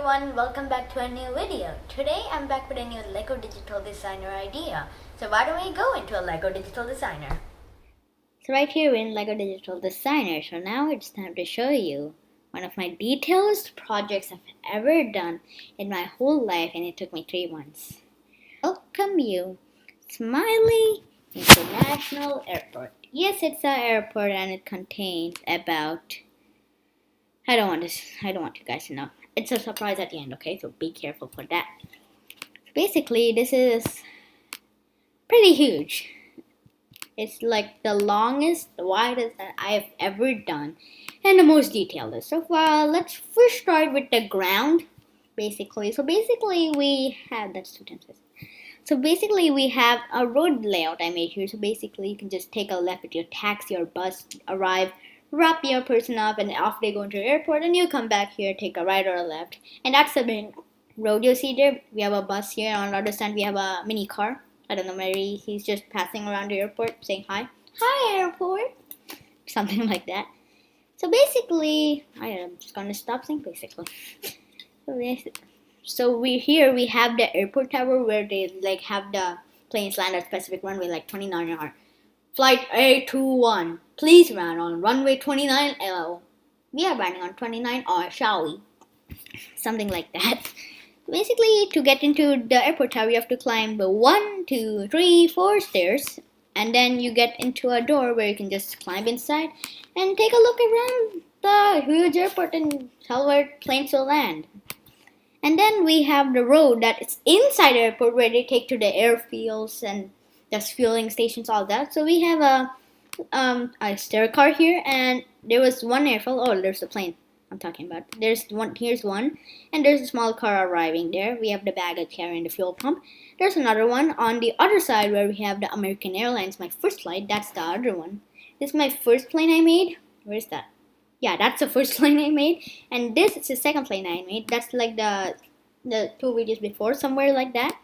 everyone, welcome back to a new video. Today I'm back with a new Lego Digital Designer idea. So why don't we go into a Lego Digital Designer? So right here we're in Lego Digital Designer. So now it's time to show you one of my detailed projects I've ever done in my whole life, and it took me 3 months. Welcome you, Smiley International Airport. Yes, it's an airport and it contains about I don't want you guys to know. It's a surprise at the end, okay? So be careful for that. Basically, this is pretty huge. It's like the longest, the widest that I have ever done, and the most detailed. So let's first start with the ground. Basically, we have that's 2 times this. So basically, we have a road layout I made here. So basically, you can just take a left with your taxi or bus, arrive, wrap your person up, and off they go into the airport, and you come back here, take a right or a left, and that's the main road. You see there, we have a bus here. On the other side, we have a mini car. I don't know, maybe he's just passing around the airport saying hi airport, something like that. So basically, I'm just gonna stop saying basically. So we have the airport tower where they have the planes land at specific runway, like 29 or Flight A21, please land on runway 29L. We are landing on 29, or shall we? Something like that. Basically, to get into the airport tower, you have to climb the 1, 2, 3, 4 stairs, and then you get into a door where you can just climb inside and take a look around the huge airport and tell where planes will land. And then we have the road that is inside the airport where they take to the airfields and just fueling stations, all that. So we have a stair car here, and there was one airfield. Oh, there's a plane I'm talking about. There's one. Here's one, and there's a small car arriving there. We have the baggage carrying the fuel pump. There's another one on the other side where we have the American Airlines, my first flight. That's the other one. This is my first plane I made. Where's that? Yeah, that's the first plane I made, and this is the second plane I made. That's like the 2 videos before, somewhere like that.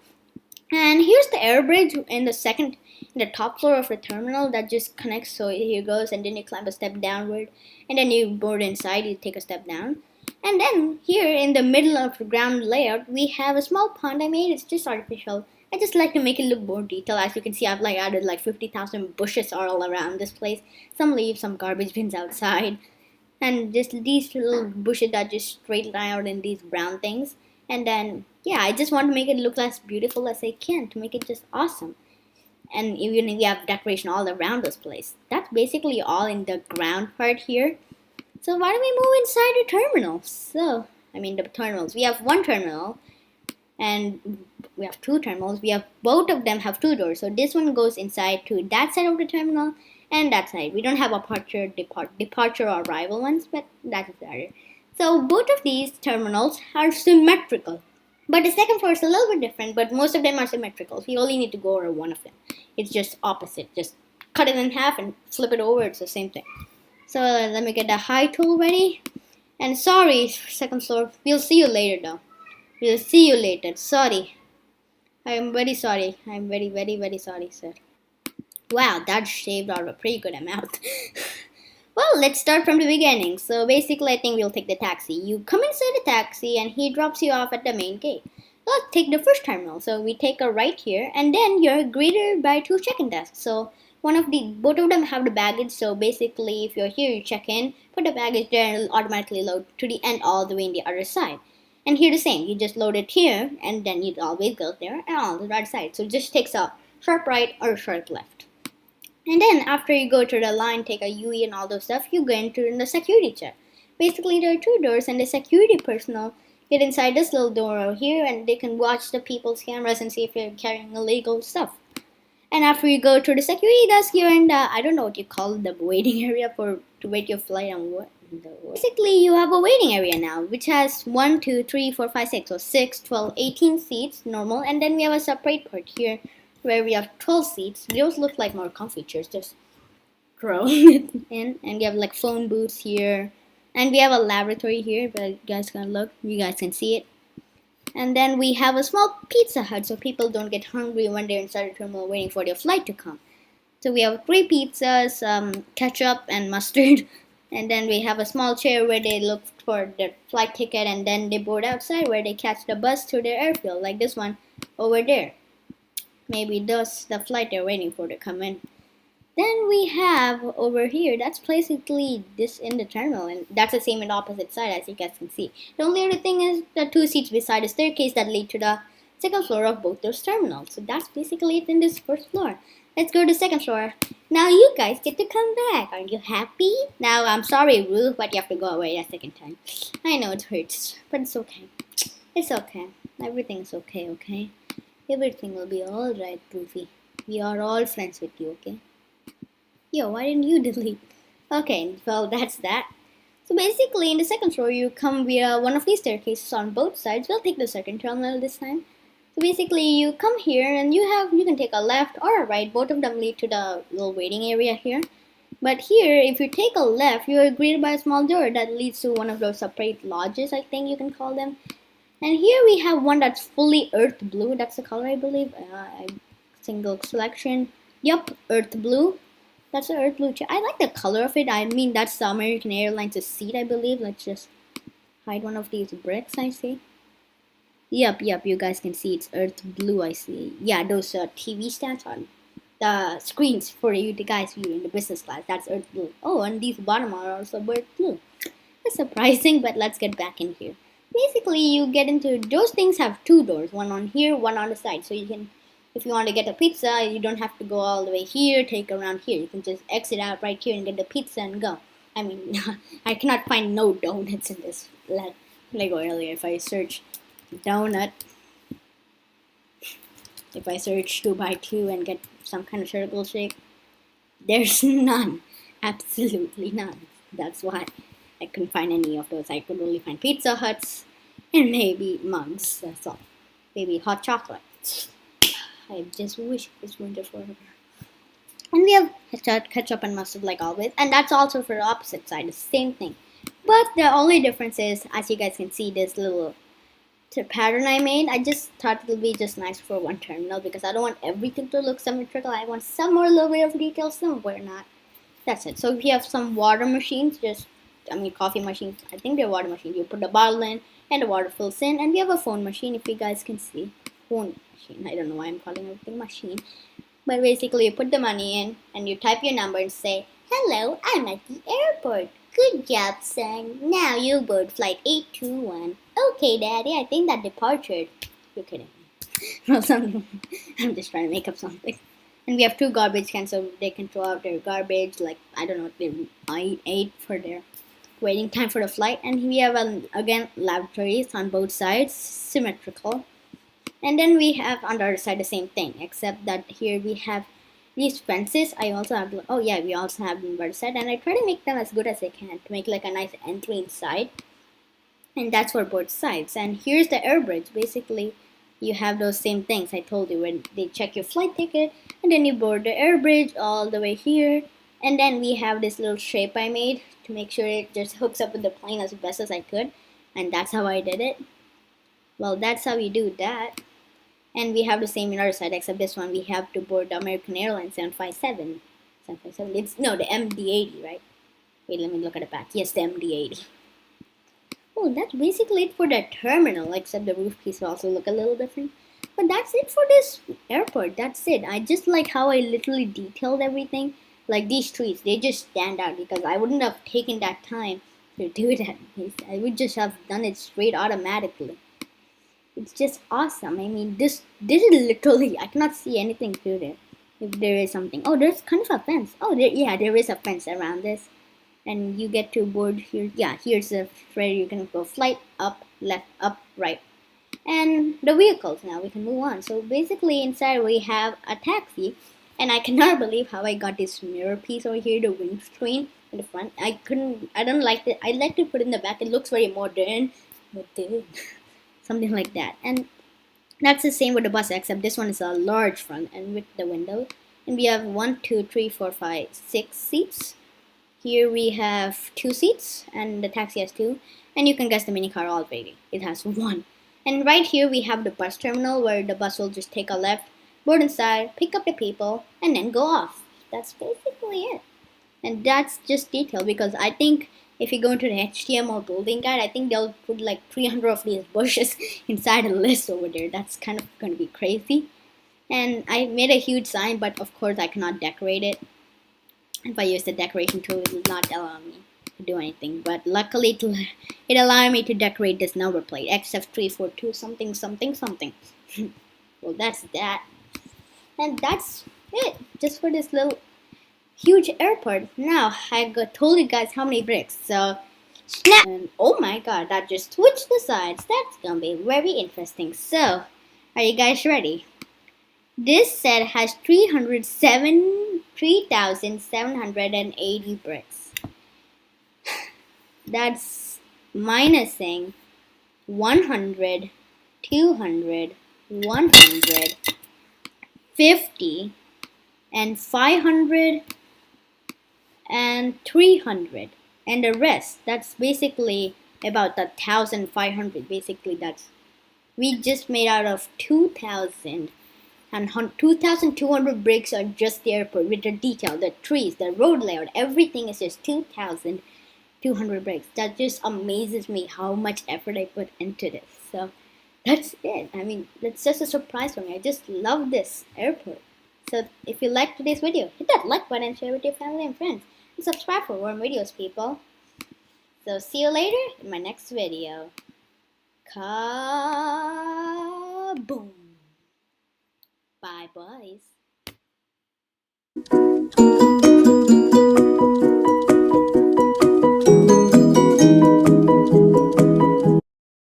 And here's the air bridge in the top floor of the terminal that just connects. So here goes, and then you climb a step downward, and then you board inside, you take a step down. And then here in the middle of the ground layout, we have a small pond I made. It's just artificial. I just like to make it look more detailed. As you can see, I've added 50,000 bushes all around this place. Some leaves, some garbage bins outside, and just these little bushes that just straight out in these brown things. And then, yeah, I just want to make it look as beautiful as I can to make it just awesome. And even if we have decoration all around this place. That's basically all in the ground part here. So why don't we move inside the terminals? The terminals. We have one terminal, and we have 2 terminals. We have both of them have 2 doors. So this one goes inside to that side of the terminal and that side. We don't have departure or arrival ones, but that's better. So both of these terminals are symmetrical. But the second floor is a little bit different, but most of them are symmetrical. So you only need to go over one of them. It's just opposite. Just cut it in half and flip it over. It's the same thing. So let me get the high tool ready. And sorry, second floor. We'll see you later though. We'll see you later. Sorry. I am very sorry. I'm very, very, very sorry, sir. Wow, that shaved out a pretty good amount. Well, let's start from the beginning. So basically, I think we'll take the taxi. You come inside the taxi and he drops you off at the main gate. Let's take the first terminal. So we take a right here, and then you're greeted by 2 check-in desks. So both of them have the baggage. So basically, if you're here, you check in, put the baggage there, and it'll automatically load to the end all the way on the other side. And here the same. You just load it here, and then it always goes there and on the right side. So it just takes a sharp right or a sharp left. And then after you go to the line, take a UE and all those stuff, you go into the security check. Basically, there are 2 doors, and the security personnel get inside this little door over here, and they can watch the people's cameras and see if you're carrying illegal stuff. And after you go to the security desk, you're in the, I don't know what you call it, the waiting area to wait your flight on what. Basically, you have a waiting area now, which has 1, 2, 3, 4, 5, 6, so 6, 12, 18 seats, normal, and then we have a separate part here, where we have 12 seats. Those look like more comfy chairs, just throw it in. And we have phone booths here. And we have a laboratory here, but you guys can look. You guys can see it. And then we have a small Pizza Hut so people don't get hungry when they're inside the terminal waiting for their flight to come. So we have 3 pizzas, ketchup and mustard. And then we have a small chair where they look for their flight ticket, and then they board outside where they catch the bus to their airfield, like this one over there. Maybe that's the flight they're waiting for to come in. Then we have over here, that's basically this in the terminal, and that's the same in the opposite side as you guys can see. The only other thing is the two seats beside the staircase that lead to the second floor of both those terminals. So that's basically it in this first floor. Let's go to the second floor. Now you guys get to come back. Are you happy? Now I'm sorry, Ruth, but you have to go away a second time. I know it hurts, but it's okay. It's okay. Everything's okay, okay? Everything will be alright, Goofy. We are all friends with you, okay? Yo, why didn't you delete? Okay, well, that's that. So basically, in the second floor, you come via one of these staircases on both sides. We'll take the second terminal this time. So basically, you come here and you can take a left or a right. Both of them lead to the little waiting area here. But here, if you take a left, you are greeted by a small door that leads to one of those separate lodges, I think you can call them. And here we have one that's fully earth blue. That's the color, I believe. Single selection. Yup, earth blue. That's the earth blue chair. I like the color of it. I mean, that's the American Airlines seat, I believe. Let's just hide one of these bricks, I see. Yep, you guys can see it's earth blue, I see. Yeah, those TV stands on the screens for you guys view in the business class. That's earth blue. Oh, and these bottom are also earth blue. That's surprising, but let's get back in here. Basically, you get into, those things have two doors. One on here, one on the side. So you can, if you want to get a pizza, you don't have to go all the way here, take around here. You can just exit out right here and get the pizza and go. I mean, I cannot find no donuts in this Lego earlier. If I search donut, if I search 2x2 and get some kind of circle shape, there's none. Absolutely none. That's why I couldn't find any of those. I could only find Pizza Huts and maybe mugs. That's all. Maybe hot chocolate. I just wish it was winter forever. And we have ketchup and mustard like always. And that's also for the opposite side. The same thing. But the only difference is, as you guys can see, this little pattern I made. I just thought it would be just nice for one terminal because I don't want everything to look symmetrical. I want some more little bit of detail, somewhere not. That's it. So if you have some water machines, coffee machines. I think they're water machines. You put the bottle in and the water fills in. And we have a phone machine, if you guys can see. Phone machine. I don't know why I'm calling everything machine. But basically, you put the money in and you type your number and say, "Hello, I'm at the airport. Good job, son. Now you board flight 821. Okay, Daddy, I think that departed." You're kidding me. Well, something. I'm just trying to make up something. And we have two garbage cans so they can throw out their garbage. Like, I don't know what they ate for their waiting time for the flight. And we have, again, lavatories on both sides, symmetrical. And then we have on the other side the same thing, except that here we have these fences. We also have them on the other side. And I try to make them as good as I can to make like a nice entry inside. And that's for both sides. And here's the air bridge. Basically, you have those same things I told you when they check your flight ticket. And then you board the air bridge all the way here. And then we have this little shape I made to make sure it just hooks up with the plane as best as I could. And that's how I did it. Well, that's how you do that. And we have the same in our side, except this one we have to board the American Airlines 757. 757. It's the MD-80, right? Wait, let me look at the back. Yes, the MD-80. Oh, that's basically it for the terminal, except the roof piece will also look a little different. But that's it for this airport. That's it. I just like how I literally detailed everything. Like these trees, they just stand out because I wouldn't have taken that time to do that. I would just have done it straight automatically. It's just awesome. I mean, this is literally, I cannot see anything through there. If there is something. Oh, there's kind of a fence. Oh, there is a fence around this. And you get to board here. Yeah, here's the where you can go flight, up, left, up, right. And the vehicles now, we can move on. So basically inside we have a taxi. And I cannot believe how I got this mirror piece over here, the windscreen in the front. I don't like it. I like to put it in the back. It looks very modern. Something like that. And that's the same with the bus, except this one is a large front and with the window. And we have 1, 2, 3, 4, 5, 6 seats. Here we have 2 seats and the taxi has 2. And you can guess the mini car already. It has 1. And right here we have the bus terminal where the bus will just take a left, board inside, pick up the people, and then go off. That's basically it. And that's just detail, because I think if you go into the HTML building guide, I think they'll put like 300 of these bushes inside a list over there. That's kind of going to be crazy. And I made a huge sign, but of course I cannot decorate it. If I use the decoration tool, it will not allow me to do anything. But luckily, it allowed me to decorate this number plate, XF342 something something something. Well, that's that. And that's it, just for this little huge airport. Now told you guys how many bricks. So snap, and oh my god, that just switched the sides. That's gonna be very interesting. So, are you guys ready? This set has 3,780 bricks. That's minusing 100, 200, 100, 50, and 500, and 300. And the rest, that's basically about 1,500. Basically, that's we just made out of 2,000. And 2,200 bricks are just the airport with the detail, the trees, the road layout, everything is just 2,200 bricks. That just amazes me how much effort I put into this. So that's it. I mean, that's just a surprise for me. I just love this airport. So if you liked today's video, hit that like button, share with your family and friends, and subscribe for more videos, people. So see you later in my next video. Kaboom! Bye, boys.